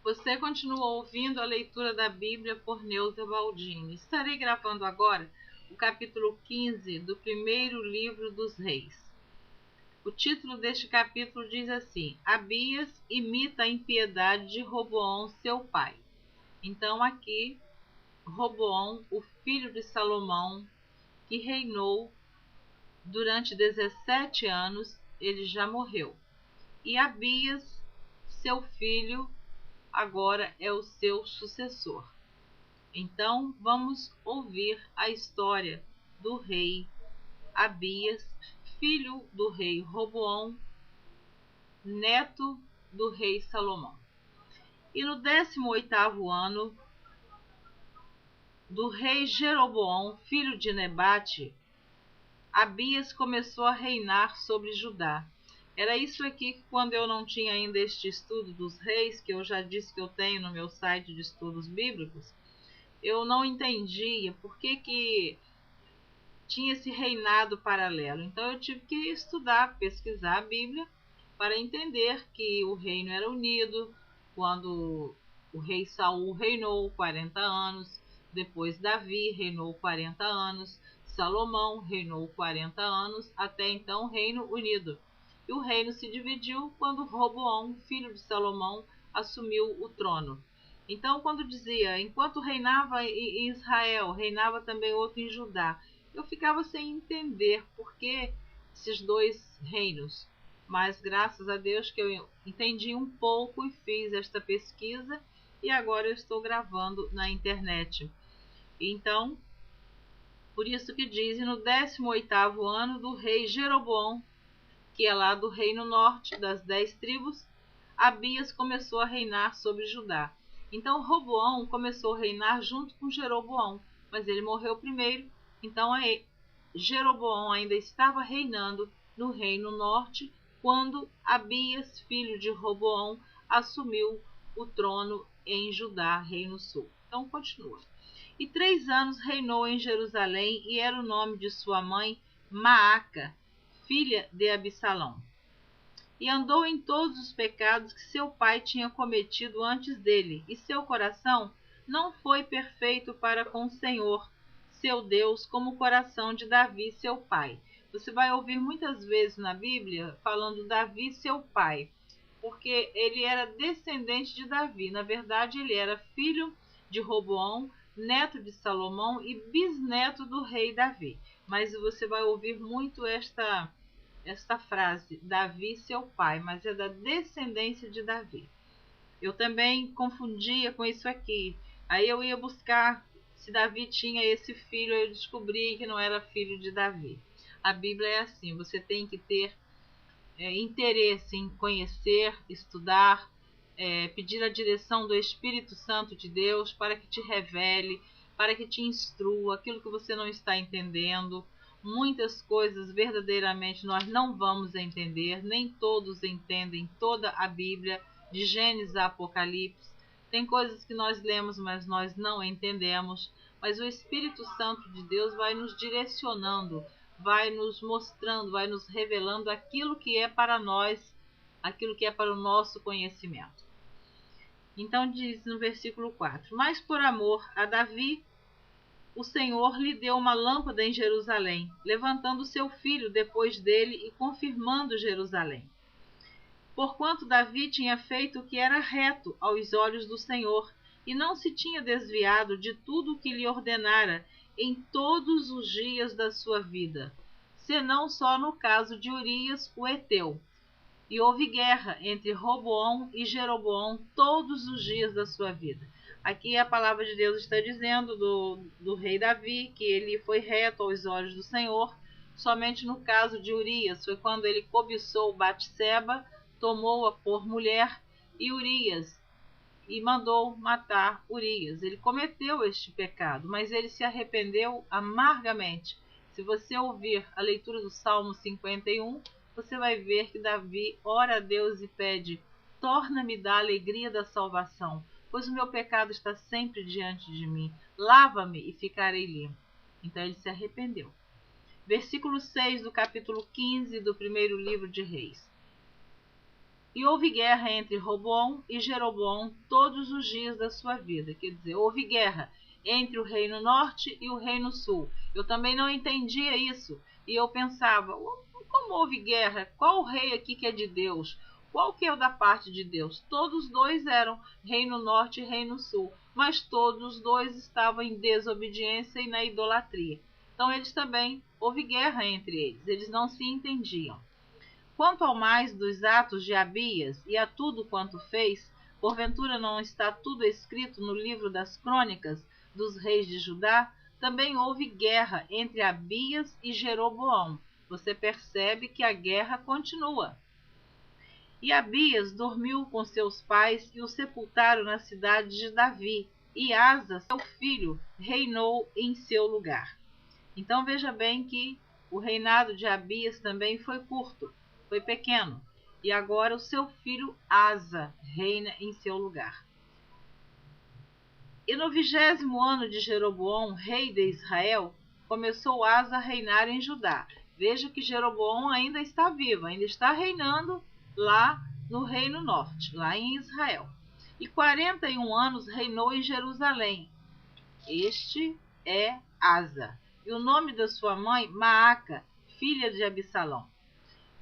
Você continua ouvindo a leitura da Bíblia por Neuza Baldini. Estarei gravando agora o capítulo 15 do primeiro livro dos Reis. O título deste capítulo diz assim: Abias imita a impiedade de Roboão, seu pai. Então aqui, Roboão, o filho de Salomão, que reinou durante 17 anos, ele já morreu. E Abias, seu filho, agora é o seu sucessor. Então, vamos ouvir a história do rei Abias, filho do rei Roboão, neto do rei Salomão. E no 18º ano do rei Jeroboão, filho de Nebate, Abias começou a reinar sobre Judá. Era isso aqui quando eu não tinha ainda este estudo dos reis, que eu já disse que eu tenho no meu site de estudos bíblicos. Eu não entendia por que tinha esse reinado paralelo. Então eu tive que estudar, pesquisar a Bíblia para entender que o reino era unido quando o rei Saul reinou 40 anos, depois Davi reinou 40 anos, Salomão reinou 40 anos, até então Reino Unido. E o reino se dividiu quando Roboão, filho de Salomão, assumiu o trono. Então, quando dizia, enquanto reinava em Israel, reinava também outro em Judá, eu ficava sem entender por que esses dois reinos. Mas graças a Deus que eu entendi um pouco e fiz esta pesquisa e agora eu estou gravando na internet. Então, por isso que dizem no 18º ano do rei Jeroboão, que é lá do reino norte, das 10 tribos, Abias começou a reinar sobre Judá. Então Roboão começou a reinar junto com Jeroboão, mas ele morreu primeiro, então Jeroboão ainda estava reinando no reino norte, quando Abias, filho de Roboão, assumiu o trono em Judá, reino sul. Então continua. E 3 anos reinou em Jerusalém, e era o nome de sua mãe Maaca, filha de Absalão. E andou em todos os pecados que seu pai tinha cometido antes dele, e seu coração não foi perfeito para com o Senhor, seu Deus, como o coração de Davi, seu pai. Você vai ouvir muitas vezes na Bíblia falando Davi, seu pai, porque ele era descendente de Davi. Na verdade, ele era filho de Roboão, neto de Salomão e bisneto do rei Davi. Mas você vai ouvir muito esta frase, Davi, seu pai, mas é da descendência de Davi. Eu também confundia com isso aqui. Aí eu ia buscar se Davi tinha esse filho, eu descobri que não era filho de Davi. A Bíblia é assim, você tem que ter interesse em conhecer, estudar, pedir a direção do Espírito Santo de Deus para que te revele, para que te instrua aquilo que você não está entendendo. Muitas coisas verdadeiramente nós não vamos entender, nem todos entendem toda a Bíblia, de Gênesis a Apocalipse. Tem coisas que nós lemos, mas nós não entendemos, mas o Espírito Santo de Deus vai nos direcionando, vai nos mostrando, vai nos revelando aquilo que é para nós, aquilo que é para o nosso conhecimento. Então diz no versículo 4, mas por amor a Davi, o Senhor lhe deu uma lâmpada em Jerusalém, levantando seu filho depois dele e confirmando Jerusalém. Porquanto Davi tinha feito o que era reto aos olhos do Senhor, e não se tinha desviado de tudo o que lhe ordenara em todos os dias da sua vida, senão só no caso de Urias, o heteu. E houve guerra entre Roboão e Jeroboão todos os dias da sua vida. Aqui a palavra de Deus está dizendo do rei Davi, que ele foi reto aos olhos do Senhor. Somente no caso de Urias, foi quando ele cobiçou Batseba, tomou-a por mulher, e mandou matar Urias. Ele cometeu este pecado, mas ele se arrependeu amargamente. Se você ouvir a leitura do Salmo 51, você vai ver que Davi ora a Deus e pede: torna-me da alegria da salvação, pois o meu pecado está sempre diante de mim. Lava-me e ficarei limpo. Então ele se arrependeu. Versículo 6 do capítulo 15 do primeiro livro de Reis. E houve guerra entre Roboão e Jeroboão todos os dias da sua vida. Quer dizer, houve guerra entre o reino norte e o reino sul. Eu também não entendia isso. E eu pensava, como houve guerra? Qual rei aqui que é de Deus? Qual que é o da parte de Deus? Todos dois eram reino norte e reino sul. Mas todos os dois estavam em desobediência e na idolatria. Então eles também, houve guerra entre eles. Eles não se entendiam. Quanto ao mais dos atos de Abias e a tudo quanto fez, porventura não está tudo escrito no livro das crônicas dos reis de Judá? Também houve guerra entre Abias e Jeroboão. Você percebe que a guerra continua. E Abias dormiu com seus pais e o sepultaram na cidade de Davi, e Asa, seu filho, reinou em seu lugar. Então veja bem que o reinado de Abias também foi curto, foi pequeno, e agora o seu filho Asa reina em seu lugar. E no 20º ano de Jeroboão, rei de Israel, começou Asa a reinar em Judá. Veja que Jeroboão ainda está vivo, ainda está reinando lá no reino norte, lá em Israel. E 41 anos reinou em Jerusalém. Este é Asa. E o nome da sua mãe, Maaca, filha de Absalão.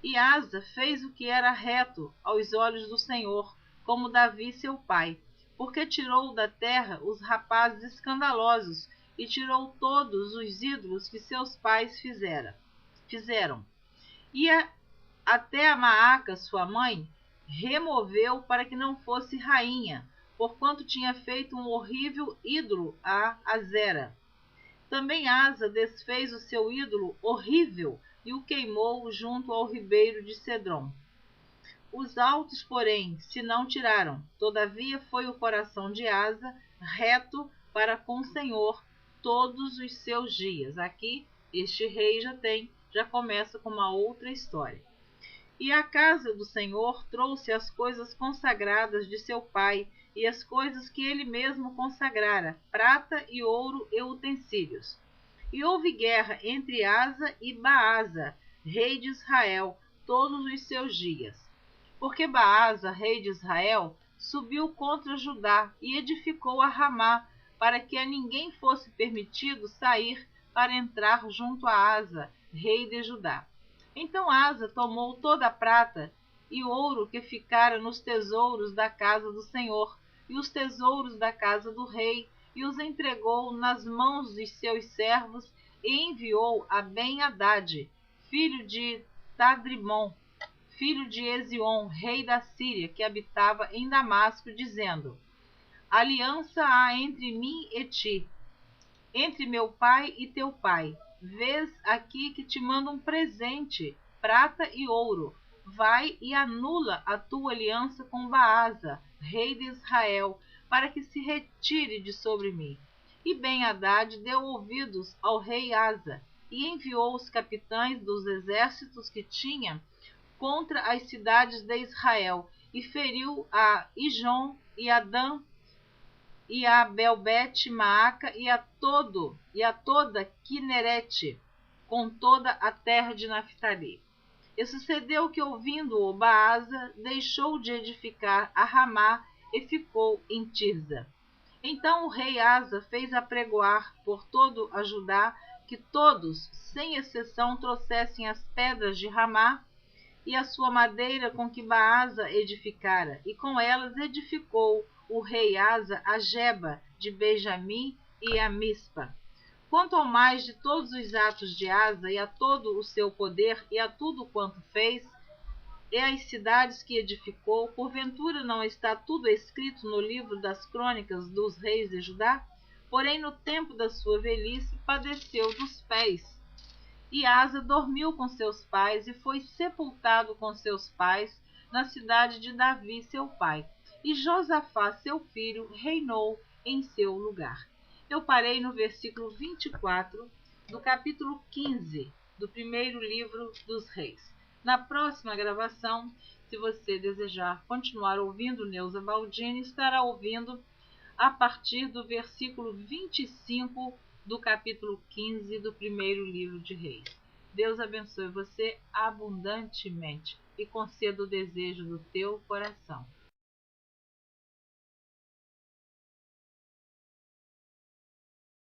E Asa fez o que era reto aos olhos do Senhor, como Davi seu pai, porque tirou da terra os rapazes escandalosos e tirou todos os ídolos que seus pais fizeram. E até a Maaca, sua mãe, removeu para que não fosse rainha, porquanto tinha feito um horrível ídolo a Azera. Também Asa desfez o seu ídolo horrível e o queimou junto ao ribeiro de Cedrom. Os altos, porém, se não tiraram. Todavia foi o coração de Asa reto para com o Senhor todos os seus dias. Aqui, este rei já começa com uma outra história. E a casa do Senhor trouxe as coisas consagradas de seu pai e as coisas que ele mesmo consagrara, prata e ouro e utensílios. E houve guerra entre Asa e Baasa, rei de Israel, todos os seus dias. Porque Baasa, rei de Israel, subiu contra Judá e edificou a Ramá, para que a ninguém fosse permitido sair para entrar junto a Asa, rei de Judá. Então Asa tomou toda a prata e ouro que ficara nos tesouros da casa do Senhor e os tesouros da casa do rei, e os entregou nas mãos de seus servos, e enviou a Ben-Hadad, filho de Tadrimon, filho de Ezion, rei da Síria, que habitava em Damasco, dizendo: aliança há entre mim e ti, entre meu pai e teu pai. Vês aqui que te mando um presente, prata e ouro. Vai e anula a tua aliança com Baasa, rei de Israel, para que se retire de sobre mim. E Ben-Hadad deu ouvidos ao rei Asa, e enviou os capitães dos exércitos que tinha contra as cidades de Israel, e feriu a Ijon e a Dan, e a Belbete Maaca, e a toda Quinerete, com toda a terra de Naphtali. E sucedeu que, ouvindo-o Baasa, deixou de edificar a Ramá e ficou em Tirza. Então o rei Asa fez apregoar por todo a Judá que todos, sem exceção, trouxessem as pedras de Ramá e a sua madeira com que Baasa edificara, e com elas edificou o rei Asa a Geba de Benjamim e a Mispa. Quanto ao mais de todos os atos de Asa, e a todo o seu poder, e a tudo quanto fez, e as cidades que edificou, porventura não está tudo escrito no livro das crônicas dos reis de Judá? Porém, no tempo da sua velhice, padeceu dos pés. E Asa dormiu com seus pais, e foi sepultado com seus pais na cidade de Davi, seu pai. E Josafá, seu filho, reinou em seu lugar. Eu parei no versículo 24 do capítulo 15 do primeiro livro dos reis. Na próxima gravação, se você desejar continuar ouvindo Neuza Baldini, estará ouvindo a partir do versículo 25 do capítulo 15 do primeiro livro de Reis. Deus abençoe você abundantemente. e conceda o desejo do teu coração.